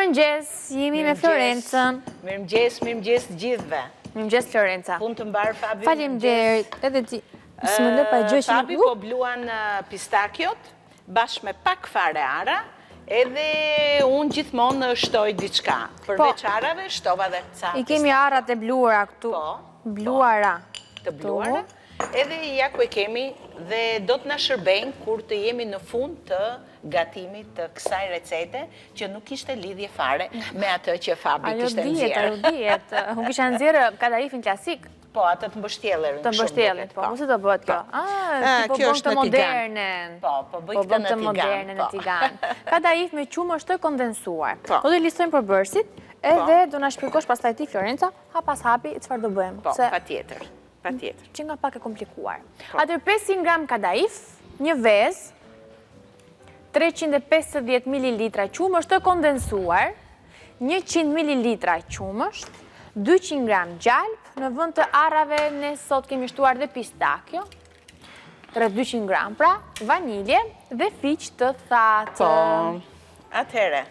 Mirëmëngjes, jemi me Florencën. Mirëmëngjes të gjithëve. Mirëmëngjes Florenca. Punë të mbarë Fabi. Faleminderit, edhe ti. S'më lë pa gjë që Fabi po bluan pistakiot bashkë me pak fare ara, edhe unë gjithmonë shtoj diçka. Përveç arave shtova dhe ca. I kemi arat e bluara këtu. Bluara. Të bluara. Edhe ja ku e kemi dhe do të na shërbejnë kur të jemi në fund të gatimit të kësaj recete që nuk ishte lidhje fare me atë që Fabi kishte nxjerrë. Ajo dihet. Unë kisha nxjerrë kadaifin klasik. Po, atë të mbështjellerin. Të mbështjellerin, po. Mos e do bëhet kjo. Ti po bën të modernën. Po bëj këtë në modernën në tigan. Kadaif me qumë është të kondensuar. Po. Do të listojmë përbërësit, edhe do na shpjegosh pastaj ti Florenca, hap pas hapi çfarë do bëjmë. Po, patjetër. Patjetër. Që nga pak e komplikuar. Atër 500 gram kadaif, një vezë, 350 ml qumësht të kondensuar, 100 ml qumësht, 200 gram gjalp, në vend të arrave ne sot kemi shtuar dhe pistakjo, rreth 200 gram pra, vanilje dhe fiq të thatë. Po, atëhere.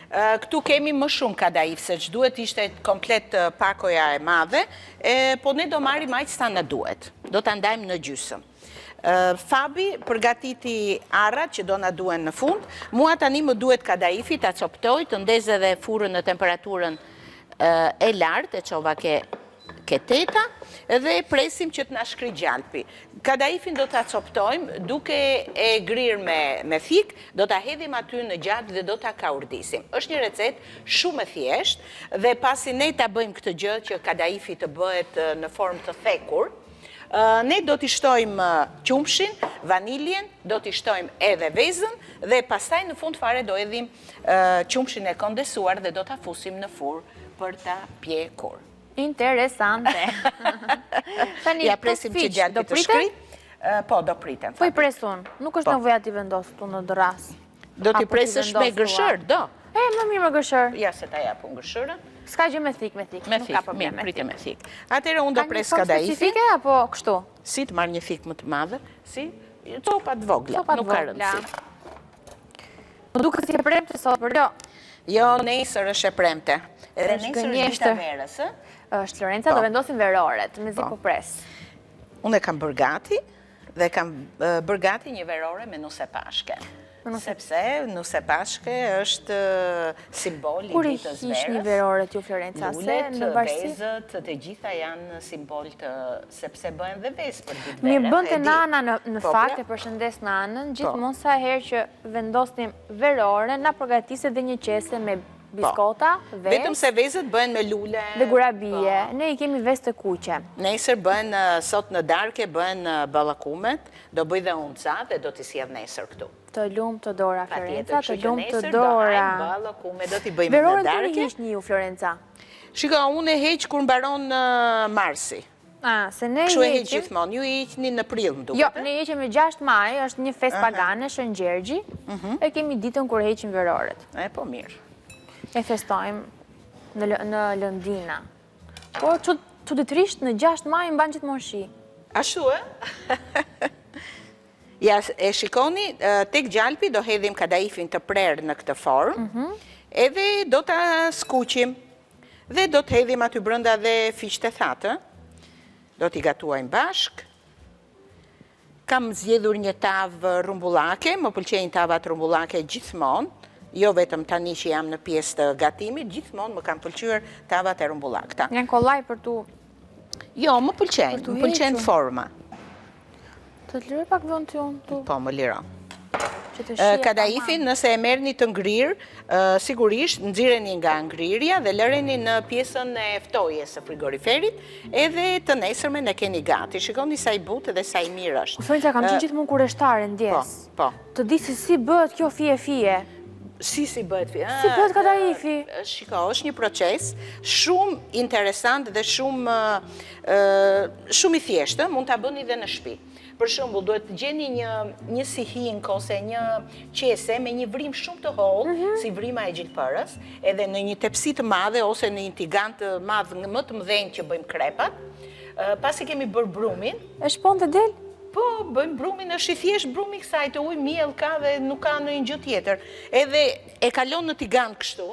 Këtu kemi më shumë kadaif, se që duhet ishte komplet pakoja e madhe, po ne do marrim aq sa na duhet. Do ta ndajmë në gjysmë. Fabi përgatiti arrat që do na duhen në fund. Mua tani më duhet kadaifi, ta coptoj, të ndez edhe furrën në temperaturën e lartë, e çova ke teta, dhe presim që të na shkri gjalpi. Kadaifin do ta coptojmë duke e grirë me thik, do ta hedhim aty në gjatë dhe do ta kaurdisim. Është një recetë shumë e thjeshtë dhe pasi ne ta bëjmë këtë gjë që kadaifi të bëhet në formë të thekur, ne do t'i shtojmë qumshin, vaniljen, do t'i shtojmë edhe vezën dhe pastaj në fund fare do edhim qumshin e kondensuar dhe do t'a fusim në furrë për ta pjekur. Interesante. Ja presim që gjalpi të shkri. Po, do pritem. Po i presun, nuk është nevoja t'i vendosë tu në dras. Do t'i presësh me gërshër, do? Më mirë me gërshër. Ja se ta japu gërshërën. S'ka gjë me thik. Me thik, mirë, prite me thik. Atëherë unë do pres kadaifi. Ka një formë specifike apo kështu? Si të marrë një thik më të madhe, si copat vogla, nuk ka rëndësi. Më duket si e premte sot për jo. Jo, nesër është e premte. Edhe nesër është dita verës, është Florenca, do vendosim veroret, me zi po pres. Unë e kam bërgati, dhe kam bërgati një verore me nuse pashke. Sepse nuse pashke është simboli ditës verës. Kur i hish një verore t'ju Florenca? Lullet, vezët, të gjitha janë simbol të, sepse bëhen dhe vezë për ditë verë. Mirë bënd të nana në fakt e përshëndes nanën, gjithmonë sa herë që vendosnim verore, na përgatise dhe një qese me biskota, vezë. Vetëm se vezët bëhen me lule. Dhe gurabije. Ne i kemi vezë të kuqe. Nesër bëhen, sot në darke bëhen ballakumet, do bëj dhe unca dhe do t'i sjell nesër këtu. Të lumë të dora, Florenca, të lumë të Nesër dora. do ballakume, do t'i bëjmë në Verore darke. të një hish një ju, Florenca? Shiko, unë e heq kur mbaron marsi. Se ne Kështu e heq gjithmonë, ju i heqni në prill, më duket. Jo, ne heqim me 6 maj, është një fest pagane, Shën Gjergji, e kemi ditën kur heqim veroret. Po mirë. E festojmë në Lëndina. Por çuditërisht në 6 maj mban gjithmonë shi. Ashtu Ja, e shikoni, tek gjalpi do hedhim kadaifin të prerë në këtë formë, edhe do ta skuqim, dhe do të hedhim aty brenda dhe fiq të thatë, do t'i gatuajmë bashk. Kam zgjedhur një tavë rumbullake, më pëlqejnë tavat rumbullake gjithmonë, jo vetëm tani që jam në pjesë të gatimit, gjithmonë më kam pëlqyer tavat e rumbullakta. Janë kollaj për tu... Jo, më pëlqejnë forma. Të të lirë pak vënd të jonë? Po, më liron. Kadaifin, nëse e merrni të ngrirë, sigurisht nxirreni nga ngrirja dhe lëreni në pjesën e ftojes së frigoriferit, edhe të nesërmen e keni gati. Shikoni sa i butë dhe sa i mirë është. Florenca, kam qenë gjithmonë kurreshtare ndjes. Po. Të di se si bëhet kjo fije. Si bëhet fije? Si bëhet kadaifi? Shiko, është një proces shumë interesant dhe shumë i thjeshtë, mund ta bëni dhe në shtëpi. Për shembull, duhet të gjeni një sihink ose një qese me një vrim shumë të hollë, si vrima e gjilpërës, edhe në një tepsi të madhe ose në një tigan të madh më të mëdhenj që bëjmë krepat. Pasi kemi bërë brumin. E shpon të del? Po, bëjmë brumin, është i thjesht brumi kësaj, të ujë miell ka dhe nuk ka ndonjë gjë tjetër. Edhe e kalon në tigan kështu,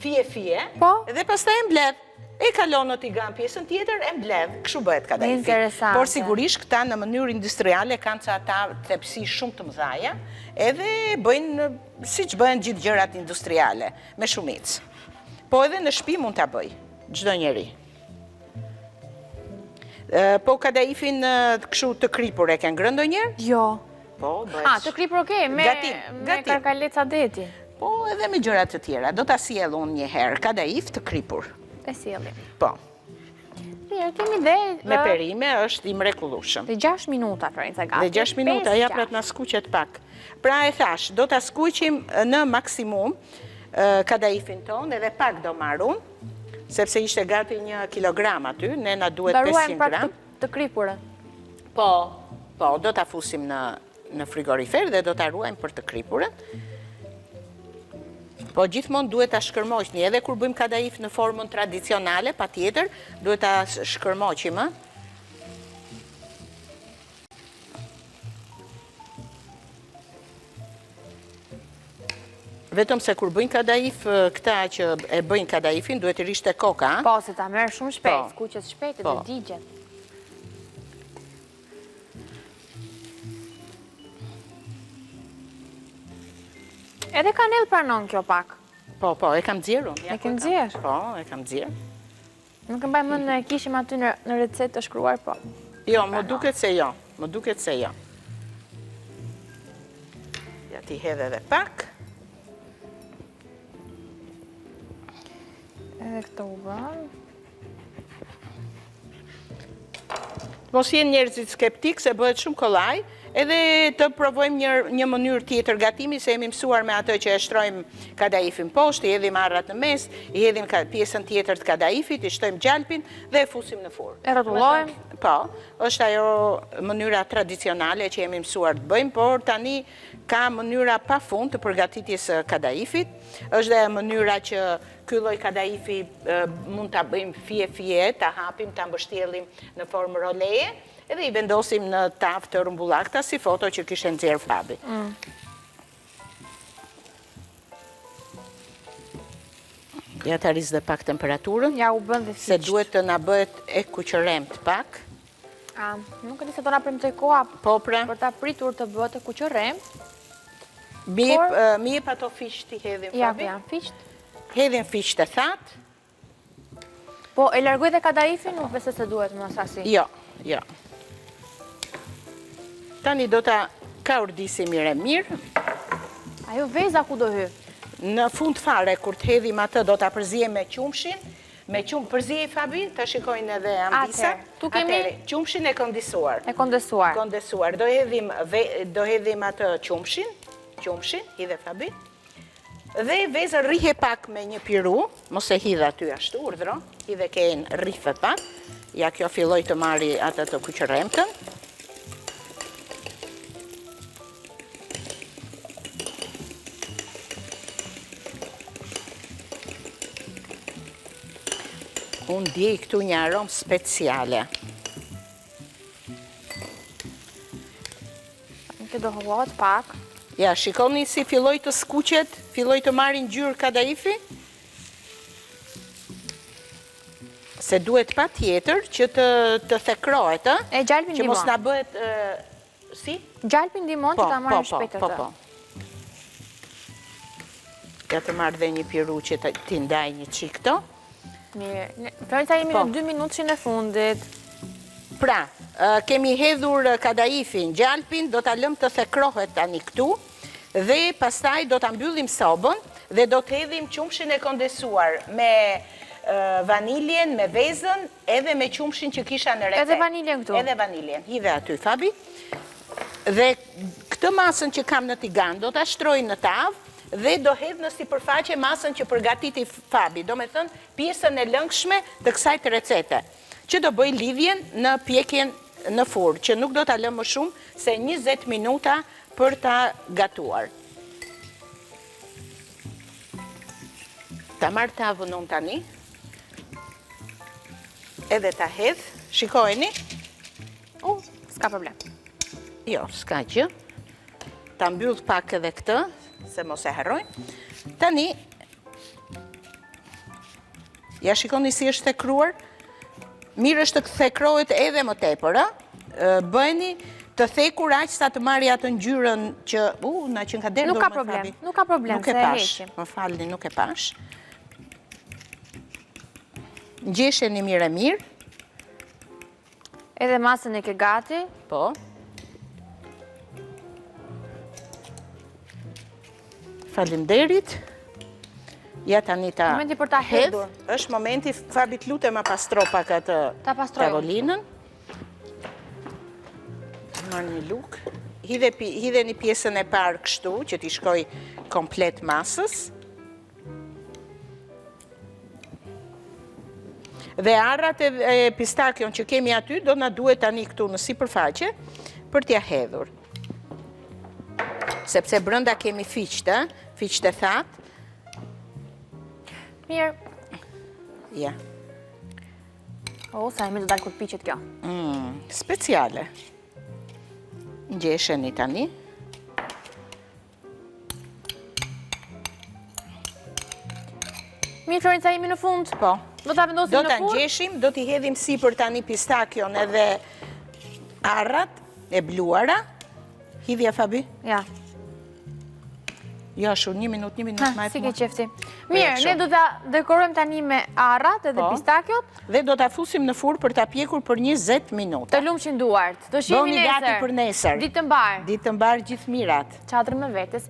fije, Po. dhe pastaj e mbledh. E kalon në tigan pjesën tjetër, e mbledh. Kështu bëhet kadaifi. Interesante. Por sigurisht këta në mënyrë industriale kanë që ata tepsi shumë të mëdhaja, edhe bëjnë si që bëjnë gjithë gjërat industriale, me shumicë. Po edhe në shtëpi mund ta bëj, çdo njeri. Po kadaifin kështu të kripur e ke ngrënë ndonjëherë? Jo. Po, bëhet. Të kripur okej, me karkaleca deti. Po, edhe me gjërat të tjera. Do ta sjell unë një herë kadaif të kripur. E sjellim. Po. Mirë, kemi dhe... Me perime është i mrekullueshëm. Dhe 6 minuta, Florenca gati. Dhe 6 minuta, ja pra të na skuqet pak. Pra e thash, do ta skuqim në maksimum kadaifin ton, edhe pak do marrun, sepse ishte gati 1 kilogram aty, ne na duhet 500 gram. Të kripurën. Po, do ta fusim në frigorifer dhe do ta ruajmë për të kripurën. Po gjithmonë duhet ta shkërmoqni, edhe kur bëjmë kadaif në formën tradicionale, patjetër, duhet ta shkërmoqim, ë. Vetëm se kur bëjnë kadaif, këta që e bëjnë kadaifin, duhet të rishte koka, ë? Po, se ta merr shumë shpejt, skuqet shpejt dhe digjet. Edhe kanel pranon kjo pak. Po, e kam nxjerrur. E ke nxjerr? Po, e kam nxjerr. Nuk e mbaj mend në kishim aty në recetë të shkruar, po. Jo, më duket se jo. Ja ti hedh edhe pak. Edhe këto u bën. Mos jenë njerëzit skeptik se bëhet shumë kollaj, edhe të provojmë një mënyrë tjetër gatimi, se jemi mësuar me atë që e shtrojmë kadaifin poshtë, i hedhim arrat në mes, i hedhim pjesën tjetër të kadaifit, i shtojmë gjalpin dhe e fusim në furrë. E rrotullojmë? Po, është ajo mënyra tradicionale që jemi mësuar të bëjmë, por tani ka mënyra pafund të përgatitjes së kadaifit. Është dhe mënyra që ky lloj kadaifi mund ta bëjmë fije, ta hapim, ta mbështjellim në formë roleje, edhe i vendosim në tavë të rrumbullakta, si foto që kishte nxjerr Fabi. Ja ta rris dhe pak temperaturën. Ja u bën dhe se duhet të na bëhet e kuqëremt pak. Nuk e di se do na premtoj koha për ta pritur të bëhet e kuqëremt. Mi jep ato fiq ti hedhin, Fabi? Ja, fiq. Hedhin fiq të thatë. Po, e largoj dhe kadaifin, nuk besoj se duhet më sasi. Jo. Tani do ta kaurdisim mirë. Ajo veza ku do hy? Në fund fare, kur të hedhim atë, do ta përzijem me qumshin. Me qumë përzije, Fabi, të shikojnë edhe ambisa. Atëre, qumshin e kondisuar. Kondesuar. Do hedhim atë qumshin, hidhe Fabi. Dhe vezën rrihe pak me një piru, mos e hidhe aty ashtu, urdhro, hidhe kejnë rrife pak. Ja, kjo filloj të marri atë të kuqëremtën. Unë djej këtu një aromë speciale. Këtë do hëllohet pak. Ja, shikoni si filloj të skuqet, filloj të marrin ngjyrë kadaifi. Se duhet pa tjetër që të thekrohet, E gjalpin dimon. Që mos na bëhet, si? Gjalpin dimon që ta marrin shpejt atë. Po. Ja të marrë dhe një piru që ti ndaj një qik këto. Mirë, Florenca jemi në 2 minutëshin e fundit. Pra, kemi hedhur kadaifin, gjalpin, do ta lëm të thekrohet tani këtu, dhe pastaj do ta mbyllim sobën, dhe do të hedhim qumshin e kondesuar me vaniljen, me vezën, edhe me qumshin që kisha në recetë. Edhe vaniljen këtu? Edhe vaniljen. Hidhe aty, Fabi. Dhe këtë masën që kam në tigan, do ta shtroj në tavë, dhe do hedh në sipërfaqe masën që përgatiti Fabi, do me thënë pjesën e lëngshme të kësaj të recete, që do bëj lidhjen në pjekjen në furrë, që nuk do ta lëm më shumë se 20 minuta për ta gatuar. Ta marr tavën unë tani, edhe ta hedh, shikojeni? S'ka problem. Jo, s'ka gjë. Ta mbyll pak edhe këtë, se mos e harroj. Tani, Ja shikoni si është thekruar. Mirë është të thekrohet edhe më tepër, bëni të thekur aq sa të marrë atë ngjyrën që, na që nga derë. Nuk ka problem, nuk e se pash. heqim. Më falni, nuk e pash. Ngjesheni mirë e mirë. Edhe masën e ke gati. Po. Faleminderit. Ja tani ta Momenti për ta hedhur. Është momenti, Fabi, lutem ma pastro pak atë tavolinën. Marr një lukë. Hidheni pjesën e parë kështu, që t'i shkoj komplet masës. Dhe arrat e pistakion që kemi aty, do na duhet tani këtu në sipërfaqe për t'ja hedhur. Sepse brenda kemi fiqtë e thatë. Mirë. Ja. Sa e me do dalë kur piqet kjo. Speciale. Ngjesheni tani. Mirë, Florenca, jemi në fund. Po. Do t'a vendosim Do në t'a furrë. ngjeshim, do t'i hedhim sipër tani pistakion edhe arrat e bluara. Hidhja, Fabi? Ja. Jo, shumë, një minut, ma e Si puma. ke qefti. Mirë, ne do t'a dekorojmë tani me arrat edhe pistakiot. Dhe do t'a fusim në furrë për t'a pjekur për 20 minuta. Të lumshin duart. Do shihemi Bëni gati për nesër. Ditë të mbarë. Ditë të mbarë gjithë mirat. Çadër me vetes.